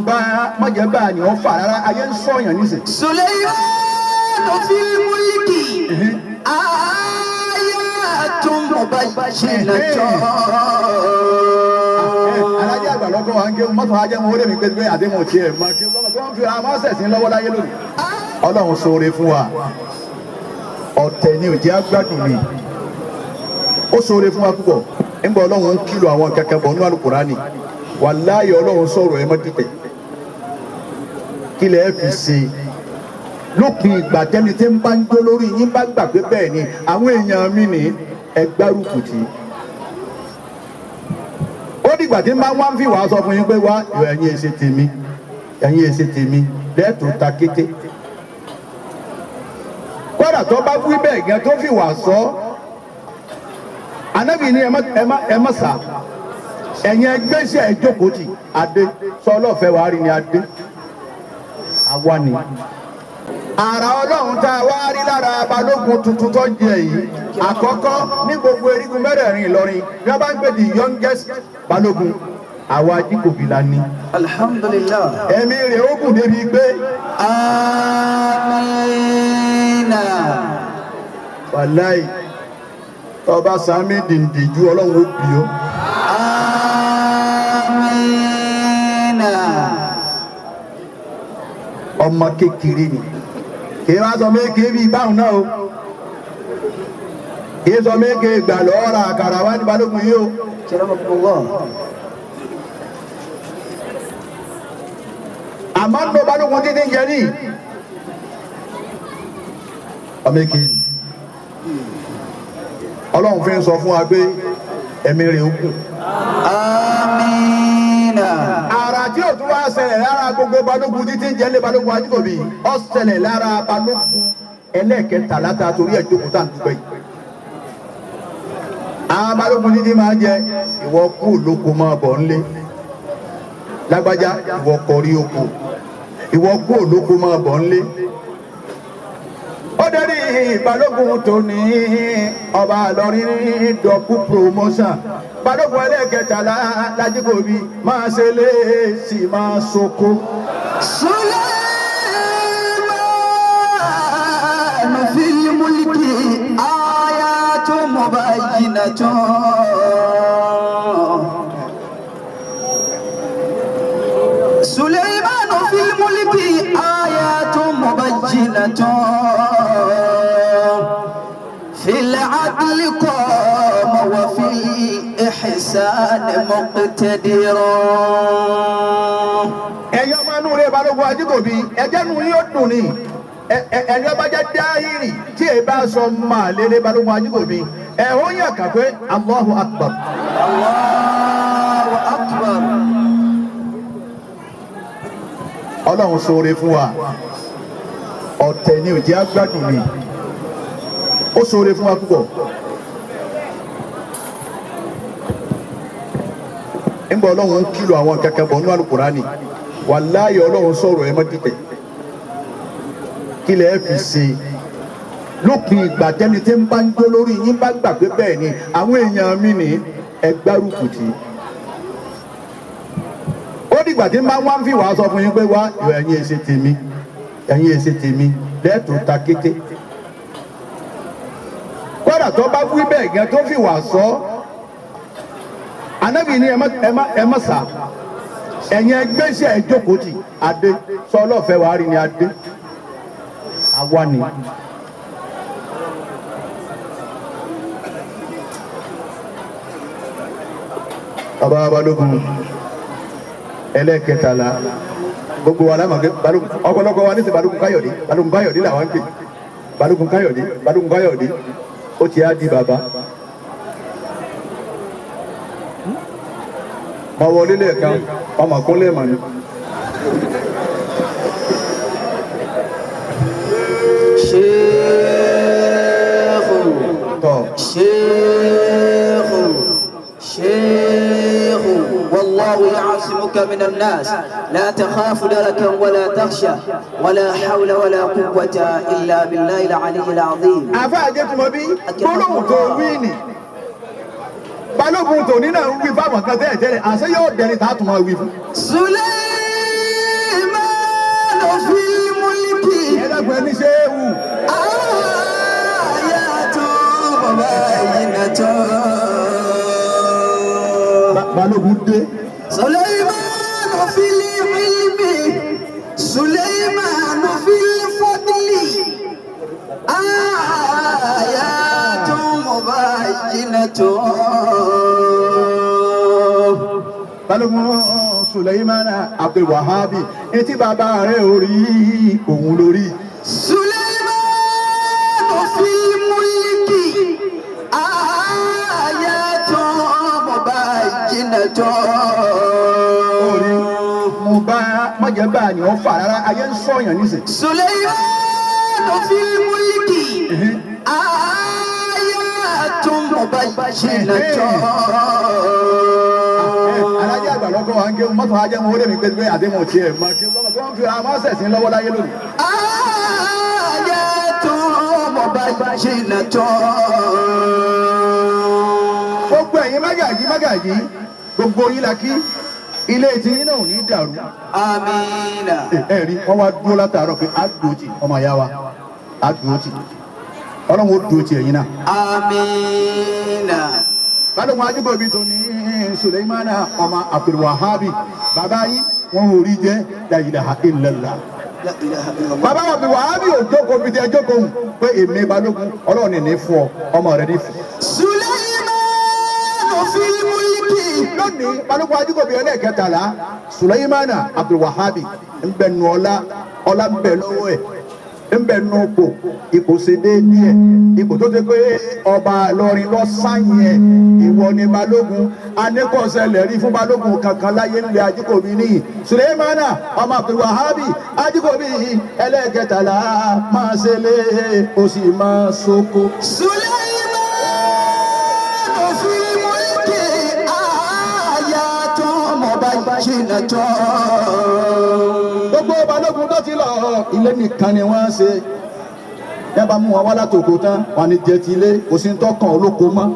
bá mọ̀jẹ̀ bá ni wọ́n fà rárá ayé ń sọ̀yàn nísìn. Sulaymanu fil mulki ayatun mubayyinatun. Alájẹ́ àgbà lọ́kọ̀ wa ń gé mọ́tò ajẹ́ wọn ó lè mi pé àdéhùn tiẹ̀ mọ́ kí wọ́n fi àwọn sẹ̀sìn lọ́wọ́ láyé lónìí. Ọlọ́run ṣoore fún wa ọ̀tẹ̀ ni òjì àgbàdùn ni ó ṣoore fún wa púpọ̀ nígbà Ọlọ́run ń kìlọ̀ àwọn kẹ̀kẹ́ bọ̀ nínú Al-Qur'ani wàláyé Ọlọ́run sọ̀rọ̀ ẹ mọ́ dìtẹ̀ kí lẹ fi ṣe lópin ìgbà tẹ́ni tí ń bá ń jó lórí yín bá gbàgbé bẹ́ẹ̀ ni àwọn èèyàn mi ní ẹgbárùkù tí ó dìgbà tí ń bá wá ń fi wàá sọ fún yín pé wá ẹ̀yin èsè tèmi lẹ́ẹ̀tọ́ ta kété kódà tó bá wí bẹ́ẹ̀ gan tó fi wà sọ Ànábì ní ẹ má sà ẹ̀yin ẹgbẹ́sẹ̀ ẹ̀jókòó tì adé sọlọ́ọ̀fẹ́ wàá rí ni adé àwa ni. Àrà Ọlọ́run tá a wá rí lára balógun tuntun tó jẹ yìí àkọ́kọ́ ní gbogbo erigun mẹ́rẹ̀ẹ̀rin Ìlọrin bí wọ́n bá ń gbé the youngest balógun àwa Ajíkòbí la ní. Alhamdulillah. Ẹ̀mí rẹ̀ ó gùn débi pé. Amina. Wàláì tọba sàmì dìndìjú Ọlọ́run ó bì ó. Amina. Ọmọ kékeré ni kì í wá sọ méje bíi báwọn náà o kì í sọ méje gbà lọ́ọ́ ra àkàrà wá ní balógun yìí o. Àmọ́ ń lo balógun títí jẹ ní ọmọ èké Ọlọ́run fi ń sọ fún wa pé ẹ̀mí rẹ̀ ó kù. Amina. Àrà tí ò tún wá ṣẹlẹ̀ lára gbogbo balógun títí jẹ́ lé balógun Ajíkòbí ó ṣẹlẹ̀ lára balógun ẹlẹ́ẹ̀kẹta láta torí ẹ̀ jókòó tá à ń dúpẹ́ yìí. Àwọn balógun títí máa jẹ ìwọ kú lóko máa bọ̀ ńlé lágbájá ìwọ kọrí oko ìwọ kú olóko máa bọ̀ ńlé. Ó dẹ́rí balógun tó ní ọba Ìlọrin dọ̀kú promotion balógun ẹlẹ́ẹ̀kẹta l'Ajíkòbí máa ṣe lé sí máa soko. Sulaymanu fil mulki ayatun mubayyinatun. Sulaymanu fil mulki ayatun mubayyinatun. Fil adli qama wa fil ihsan muqtadirun. Ẹ̀yin ọmọ inú rẹ̀ balógun Ajíkòbí ẹ̀jẹ̀ nu yóò dùn ní ẹ̀yin ọba jẹ́ dáhìrì tí èyí bá sọ máa lélẹ̀ balógun Ajíkòbí ẹ̀ ó yẹ kà pé Allahu Akbar. Allahu Akbar. Ọlọ́run ṣoore fún wa ọ̀tẹ̀ ni òjì àgbàdùn ni ó ṣoore fún wa púpọ̀. Nígbà Ọlọ́run ń kìlọ̀ àwọn kẹ̀kẹ́ bọ̀ nínú Al-Qur'ani wàláyé Ọlọ́run sọ̀rọ̀ ẹ mọ́ dìtẹ̀ kí lẹ fi ṣe lópin ìgbà tẹ́ni tí ń bá ń jó lórí yín bá gbàgbé bẹ́ẹ̀ ni àwọn èèyàn mi ní ẹgbárùkù tí ó dìgbà tí ń bá wá ń fi wàá sọ fún yín pé wá ẹ̀yin èsè tèmi lẹ́ẹ̀tọ́ ta kété kódà tó bá wí bẹ́ẹ̀ gan tó fi wàá sọ Ànábì ní ẹ má sà ẹ̀yin ẹgbẹ́sẹ̀ ẹ̀jókòó tì adé sọ ọlọ́ọ̀fẹ́ wàá rí ni adé àwa ni. Bàbá balógun ẹlẹ́ẹ̀kẹtàlá gbogbo wa lámàgbé balógun ọ̀pọ̀lọpọ̀ wa ní sí balógun Káyọ̀dé làwọn ń pè balógun Káyọ̀dé ó ti á di bàbá. Mo wọlé lẹ́ẹ̀kan ọmọ kúnlẹ̀ mọ̀ ni. شيخ والله يعصمك من الناس لا تخاف دركا ولا تخشى ولا حول ولا قوة إلا بالله العلي العظيم. àfa àjẹtùmọ̀ bí gbólóhùn tó wí ni balógun tòní náà ń wí fáwọn kan tẹ́lẹ̀ tẹ́lẹ̀ àṣẹ yóò dẹni tá a tún máa wí fún. Sulaymanu في الملك ẹ̀ẹ́dàgbọ́n ẹni ṣe é wù. آيات مبينات balógun dé. سليمان في العلم سليمان في الفضل آيات مبينات balógun Sulaimana Abdulwahabi etí bàbá rẹ̀ orí òun lórí. سليمان في الملك آيات مبينات orí mo bá mọ̀jẹ̀ bá ni wọ́n fà rárá ayé ń sọ̀yàn nísìn. سليمان في الملك آيات مبينات alájẹ àgbà lọkọ wa ń gé mọ́tò ajẹ wọn ó lè mi gbé gbé àdéhùn tiẹ̀ mọ kí wọ́n fi àwọn sẹ̀sìn lọ́wọ́ láyé lónìí. آيات مبينات gbogbo ẹ̀yin mágàjí gbogbo yín la kí ilé tí yín náà ò ní dàrú. آمين ẹ rí wọn wá dúró látàárọ̀ pé á dúró tì ọmọ ìyá wa á dúró tì Ọlọ́run ó dúró tì ẹ̀yin náà. آمين balógun ajígbòbi tó ní Sulaimana ọmọ Abdulwahabi bàbá yín wọn ò rí jẹ la ilaha illallah. لا إله إلا الله bàbá Abdulwahabi ò jókòó bí tẹ jókòó hùn pé èmi balógun Ọlọ́run ní fún ọ ọmọ rẹ ní fún. سليمان في الملك lónìí balógun ajígbòbi ẹlẹ́ẹ̀kẹtàlá Sulaimana Abdulwahabi ń bẹ nu ọlá ń bẹ lọ́wọ́ ẹ̀ ń bẹ nu ipò ṣe déédéé ipò tó ti pé ọba Ìlọrin lọ sáyìn ẹ̀ ìwọ ni balógun anẹ́kọ̀ọ́sẹ̀lẹ̀ rí fún balógun kankan láyé ńlẹ̀ ajíkòbí níyì Sulaimana ọmọ Abdulwahabi ajíkòbí ẹlẹ́ẹ̀kẹtàlá máa ṣe lé o sì máa soko. سليمان في الملك آيات مبينات gbogbo balógun tó ti lọ ilé nìkan ni wọ́n ṣe yẹn bá mú wọn wá látòkò tán wọn ni jẹ ti ilé kò sí ń tọkàn olóko mọ́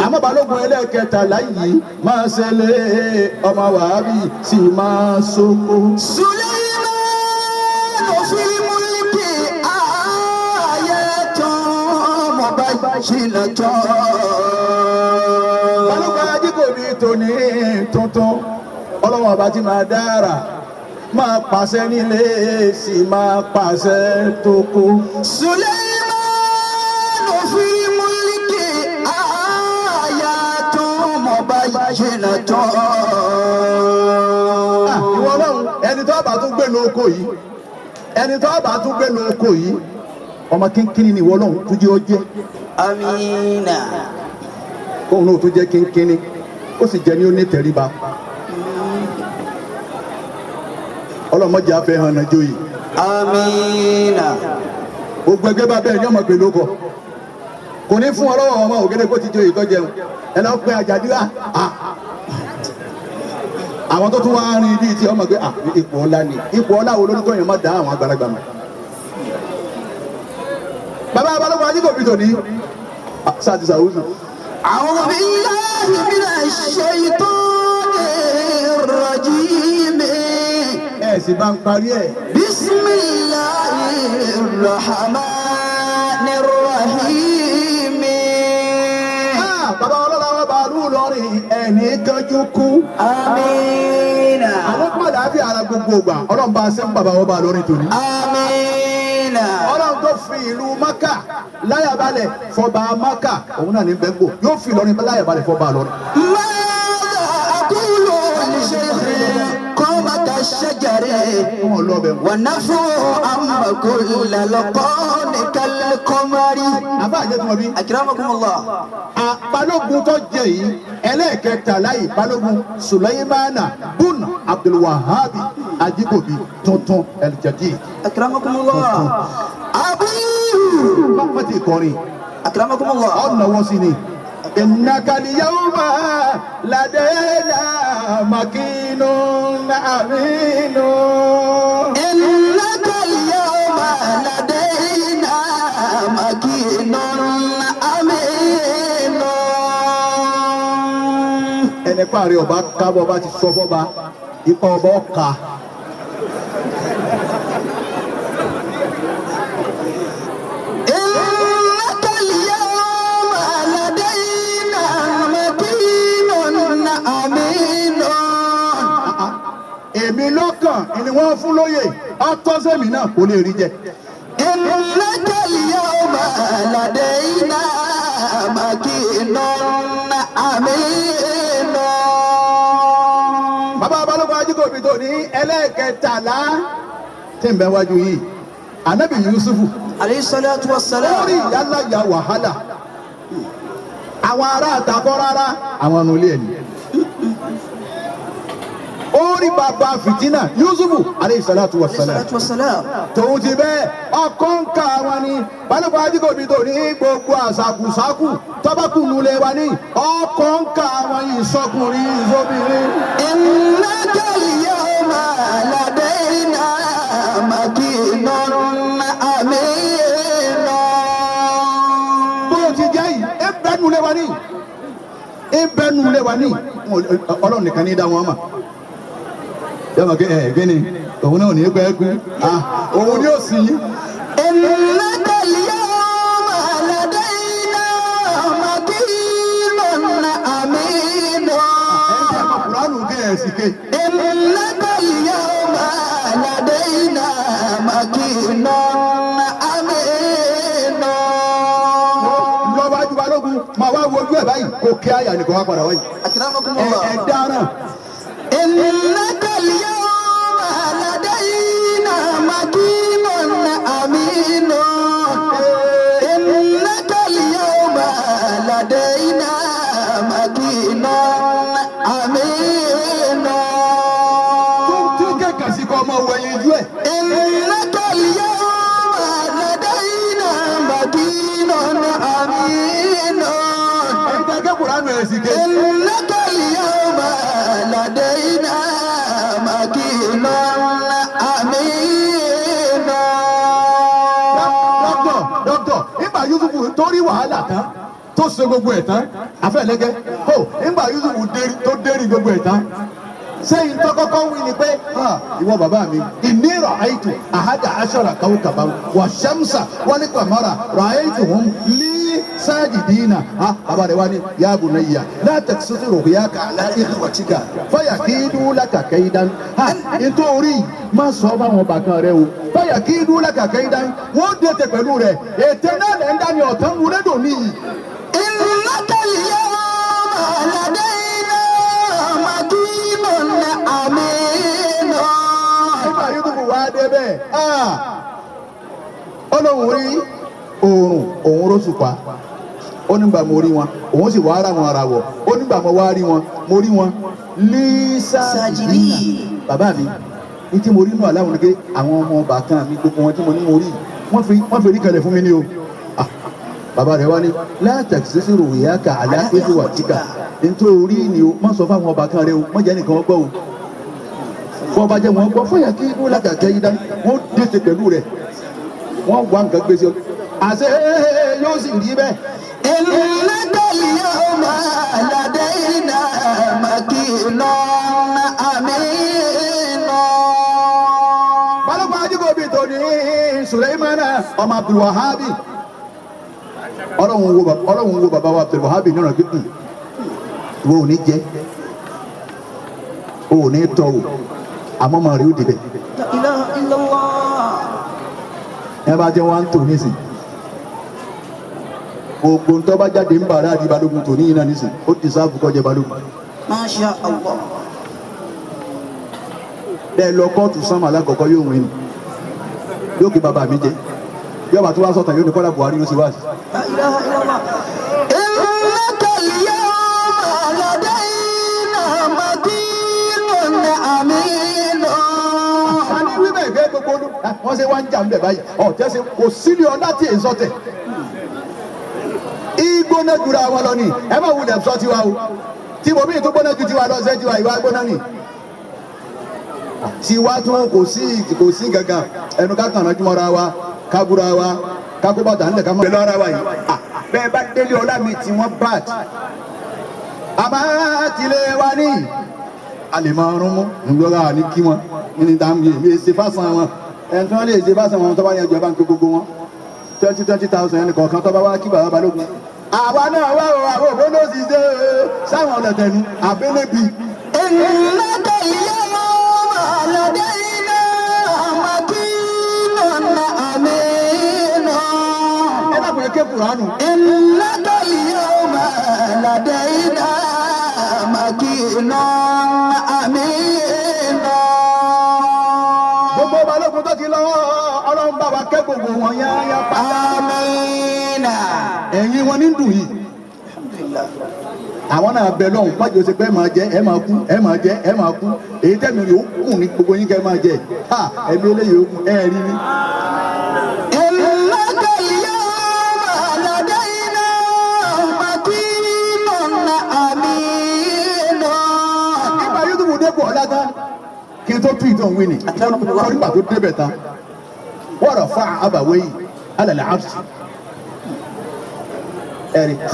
àmọ́ balógun ẹlẹ́ẹ̀kẹtàlá yìí máa ṣe lé ọmọ Wàhábì sì máa soko. سليمان في الملك آيات مبينات balógun ajíkòbí tòní tuntun ọlọ́wọ́n ọba tí máa dára máa pàṣẹ nílé sì máa pàṣẹ tóko. سليمان في الملك آيات مبينات ìwọ Ọlọ́run ẹni tó bá tún gbé lóko yìí ẹni tó bá tún gbé lóko yìí ọmọ kínkínní ni ìwọ Ọlọ́run tún jẹ́ ó jẹ́ آمين kóun náà tún jẹ́ kínkínní ó sì jẹ́ ní ó ní tẹríba ọlọ́mọdé afẹ́ hàn náà jóyè آمين gbogbo ẹgbẹ́ bá bẹ́ẹ̀ ní ọmọ pẹ̀lú ọkọ̀ kò ní fún ọlọ́wọ́ ọmọ ògèdè kó ti jóyè tó jẹun ẹ lọ pé àjàdíwá àwọn tó tún wá rìn bíi ti ọmọ pé ipò ọlá ni ipò ọlá wo lórúkọ yẹn má dá àwọn àgbàlagbà mọ́. bàbá balógun ajíkòbí tòní sáàtì sàwùsù. أعوذ بالله من الشيطان الرجيم ẹ sì bá ń parí ẹ. بسم الله الرحمن الرحيم bàbá ọlọ́lá wọn bá rú lọ́rìn ẹni kánjú kú. آمين àwọn pàdé àbí ara gbogbo ògbà ọlọ́run bá ṣe ń bàbá wọn bá lọ́rìn tòní. آمين ọlọ́run tó fi ìlú Mákà láyàbalẹ̀ fọba Mákà òun náà ní bẹ́ńgò yóò fi Ìlọrin láyàbalẹ̀ fọba lọ́rìn. ماذا أقول لشيخ قامة الشجر wọn lọ bẹ̀ wọ́n. ونفو أما كل لقان كالقمر àbá àjẹtùmọ̀ bí. أكرمكم الله balógun tó jẹ yìí ẹlẹ́ẹ̀kẹtàlá yìí balógun Sulaimana bun Abdulwahabi ajíkòbí tuntun El-Jadid. أكرمكم الله أبو bá ti kọrin أكرمكم الله ọ̀nà wọ́n sí ni. innaka al-yawma ladayna makinun aminun. إنك اليوم لدينا مكين أمين ẹni pààrọ̀ ọba kábọ̀ ọba ti sọ fọ́ba ipa ọba ọ̀ka èmi lọ́kàn ni wọ́n fún lóyè ọtọ́sẹ̀mí náà kò lè rí jẹ. إنك اليوم لدينا مكين أمين. bàbá balógun ajíkòbí tó ní ẹlẹ́ẹ̀kẹtàlá tí ń bẹ wájú yìí anabi yusufu عليه الصلاة والسلام. lórí ìyálà ya wàhálà àwọn ará àtàkọ́ rárá àwọn ọ̀nà ilé ẹni orí bàbá fìtínà yusufu aleyhi salatu wa salam الصلاة والسلام. tòun ti bẹ́ẹ̀ ọkọ̀ ń ka wọn ni balùwẹ̀ ajíkòbí tó ní gbogbo àṣàkùṣàkù tọ́bákùnú lè wá ní ọkọ̀ ń ka wọn yìí sọkùnrin ìṣobìnrin. إنك اليوم لدينا مكين أمين. bó ti jẹ́ yìí ẹ̀bẹ̀nu lè wá ní ẹ̀bẹ̀nu lè wá ní ọlọ́run nìkan ní dá wọn mà yọmọ kí gíní òun náà ní pẹ́ kú òun ni ó sì yí. إنك اليوم لدينا مكين أمين. Kùránù kí ẹ̀ sì ké. إنك اليوم لدينا مكين أمين. lọ́wọ́ ajú balógun máa wá wojú ẹ̀ báyìí kò kí àyà nìkan wá padà wáyìí. أكرمكم الله. ẹ̀ dáná. إنك اليوم لدينا مكين أمين. إنك اليوم لدينا مكين أمين. tún kẹ̀kẹ́ sí kọ́ ọmọ wẹ̀yìn ojú ẹ̀. إنك اليوم لدينا مكين أمين. ẹ̀yin tẹ́ kẹ́ Kùránù ẹ̀ sì ké. إنك اليوم لدينا مكين أمين. dókítọ̀ nígbà Yusufu torí wàhálà tán tó ṣe gbogbo ẹ̀ tán afẹ́lẹ́gẹ́ nígbà Yusufu tó dérí gbogbo ẹ̀ tán sẹ́yìn tó kọ́kọ́ wí ni pé ìwọ bàbá mi inni ra'aytu ahada ashara kawkaban wa shamsa wal qamara ra'aytuhum li sajidina bàbá rẹ̀ wá ní ya bunayya la taksisi ru'yaka ala ikhwatika fayakidu laka kaydan nítorí má sọ fáwọn bàkan rẹ o fayakidu laka kaydan wọ́n dẹ̀tẹ̀ pẹ̀lú rẹ̀ ètè náà lẹ́ ń dání ọ̀tán wúlé dòní. إنك اليوم لدينا مكين أمين. nígbà Yusufu wá débẹ̀ ọlọ́run rí oòrùn òun róṣùpá ó nígbà mo rí wọn òun sì wá ara wọn ara wọ̀ ó nígbà mo wá rí wọn mo rí wọn lísàjìdì bàbá mi ní tí mo rí nù aláwọn nìké àwọn ọmọ bàkan mi gbogbo wọn tí mo ní mo rí wọ́n fi rí kalẹ̀ fún mi ní o bàbá rẹ̀ wá ní látàkì sísè rò ìyá ká àlàáfíà wà tíkà nítorí ni o má sọ fáwọn bàkan rẹ o má jẹ́ nìkan gbọ́ o fún ọba jẹ́ wọn gbọ́ fún yà kí inú làkàkẹ́ yìí dání wọ́n dètè pẹ̀lú rẹ̀ wọ́n wá nǹkan gbèsè àṣẹ yóò sì rí bẹ́ẹ̀. إنك اليوم لدينا مكين أمين. balùwẹ̀ ajíkòbí tó ní Sùlẹ́mánà ọmọ Abdulwahabi ọlọ́run wo bàbá wa Abdulwahabi ní ọ̀nà kíkùn wo ò ní jẹ́ o ò ní tọ́ o àmọ́ màá rí ó dìbẹ̀. لا إله إلا الله. ẹ bá jẹ́ wọ́n á ń tò nísìn gbogbo ntọ́ bá jáde ń bàrà àdì balógun tò níyìn náà nísìn ó ti sáàbù kọjá balógun. ما شاء الله. bẹ́ẹ̀ lọ kóòtù sánmà alákọ̀ọ́kọ́ yóò win yóò kí bàbá mi jẹ yóò bá tó wá sọ̀tàn yóò ní kọ́lá Buhari ló ṣe wá sí. لا إله إلا الله. إنك اليوم لدينا مكين أمين. àní wíbẹ̀ gẹ́ gbogbo wọ́n ṣe wá ń jà ń bẹ̀ báyìí ọ̀tẹ́ ṣe kò sílẹ̀ ọ̀dá tí èso tẹ̀. ìgbóná jura wọn lọ ni ẹ má wulẹ̀ sọ tiwa o tí mo bí tó gbóná ju tiwa lọ ṣe tiwa ìwà gbóná ni. tiwa tún kò sí gangan ẹnu ká kàn án jùmọ̀ra wa ká búra wa ká kó bàtà ńlẹ̀ ká mọ̀ pẹ̀lú ara wa yìí. bẹ́ẹ̀ bá délé ọlá mi tí wọ́n bàt àmọ́ tilẹ̀ wa ní àlèmọ́rún mú nígbà ní kí wọn ní dàmú yìí lè ṣe fásán wọn ẹni tí wọ́n lè ṣe fásán wọn tó bá yẹn jọba ń pé gbogbo wọn 20,000 ẹnì kọ̀ọ̀kan tó bá wá kí bàbá balógun. àwa náà wá o àwọn òbónú sì ṣe sáwọn ọ̀lẹ̀tẹ̀nu àbẹ́lẹ́bí. إنك اليوم Kùránù. innaka al-yawma ladayna makinun amin. Gbogbo balógun tó ti lọ Ọlọ́run bá wa kẹ́ gbogbo wọn yáyá pátá. Amina. Ẹ̀yin wọn ní dùn yìí. Alhamdulillah. Àwọn náà bẹ lọ́hùn pàjọ ṣe pé ẹ máa jẹ ẹ máa kú ẹ máa jẹ ẹ máa kú èyí tẹ̀mí rẹ̀ ó kùn ní gbogbo yín kẹ́ ẹ máa jẹ ha ẹbí eléyìí ó kùn ẹ rí ni. innaka al-yawma ladayna makinun amin. Nígbà Yúsúfù dépò ọ̀la tán kí n tó tú ìtàn wí ni wọ́n nígbà tó débẹ̀ tán wọ́n rọ̀ fún àbàwẹ́yì alàlẹ́ àbùsì.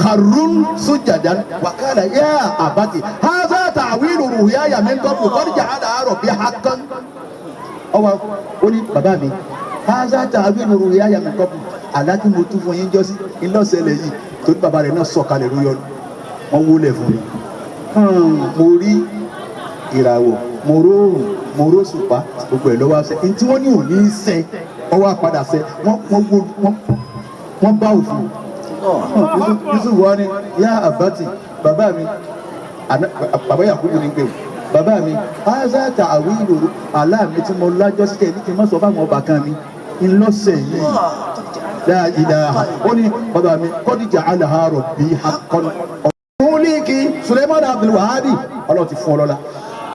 Harun sujadan wakala ya abati hadha ta'wilu ru'yaya min qablu qad ja'ala rabbi haqqan ọwọ oni bàbá mi hadha ta'wilu ru'yaya min qablu alati mo tún fún yín jọ́sí ńlọ́sẹ̀lẹ̀ yìí torí bàbá rẹ̀ náà sọ̀kalẹ̀ lórí ọdún wọ́n wúlẹ̀ fún mi mo rí ìràwọ̀ mo róòrùn mo róṣùpá gbogbo ẹ̀ lọ́wọ́ ṣẹ ntí wọ́n ní òní ṣẹ ọwọ́ àpadà ṣẹ wọ́n bá òfin. Yusuf wa ni ya abati bàbá mi bàbá Yakubu ni gbé o bàbá mi haza ta'wilu aláàmì tí mo lájọ́ sí kẹ́ẹ̀ ní kí n má sọ fáwọn ọba kan mi ńlọ́sẹ̀ yìí la ilaha ó ní bàbá mi qad ja'alaha rabbi haqqan. Múlíkì Suleiman Abdul Wahabi ọlọ́run ti fún ọ lọ́la.